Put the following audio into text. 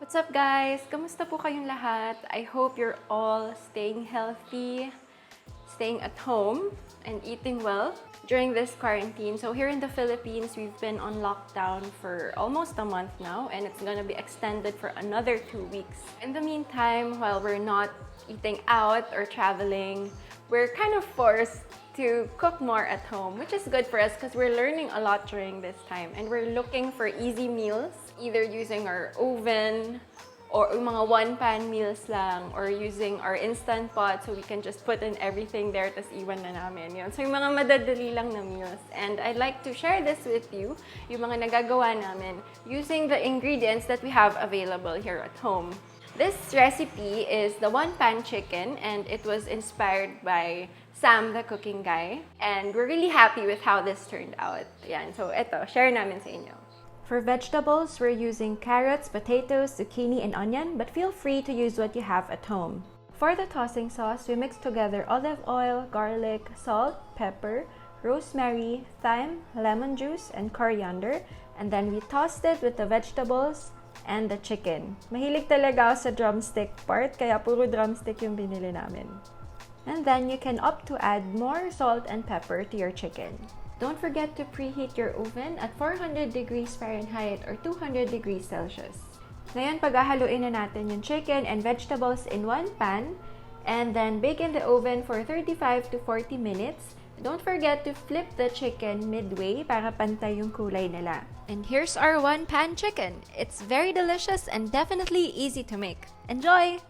What's up guys? Kamusta po kayong lahat? I hope you're all staying healthy, staying at home, and eating well during this quarantine. So here in the Philippines, we've been on lockdown for almost a month now, and it's gonna be extended for another 2 weeks. In the meantime, while we're not eating out or traveling, we're kind of forced to cook more at home, which is good for us because we're learning a lot during this time, and we're looking for easy meals, either using our oven or yung mga one-pan meals lang, or using our Instant Pot so we can just put in everything there tas iwan na namin yun. So yung mga madadali lang na meals. And I'd like to share this with you, yung mga nagagawa namin using the ingredients that we have available here at home. This recipe is the one-pan chicken, and it was inspired by Sam, the cooking guy. And we're really happy with how this turned out. Yan, so ito, share namin sa inyo. For vegetables, we're using carrots, potatoes, zucchini, and onion, but feel free to use what you have at home. For the tossing sauce, we mix together olive oil, garlic, salt, pepper, rosemary, thyme, lemon juice, and coriander, and then we tossed it with the vegetables and the chicken. Mahilig talaga ako sa drumstick part, kaya puro drumstick yung binili namin. And then you can opt to add more salt and pepper to your chicken. Don't forget to preheat your oven at 400 degrees Fahrenheit or 200 degrees Celsius. Ngayon, paghahaluin na natin yung chicken and vegetables in one pan, and then bake in the oven for 35 to 40 minutes. Don't forget to flip the chicken midway para pantay yung kulay nila. And here's our one-pan chicken. It's very delicious and definitely easy to make. Enjoy!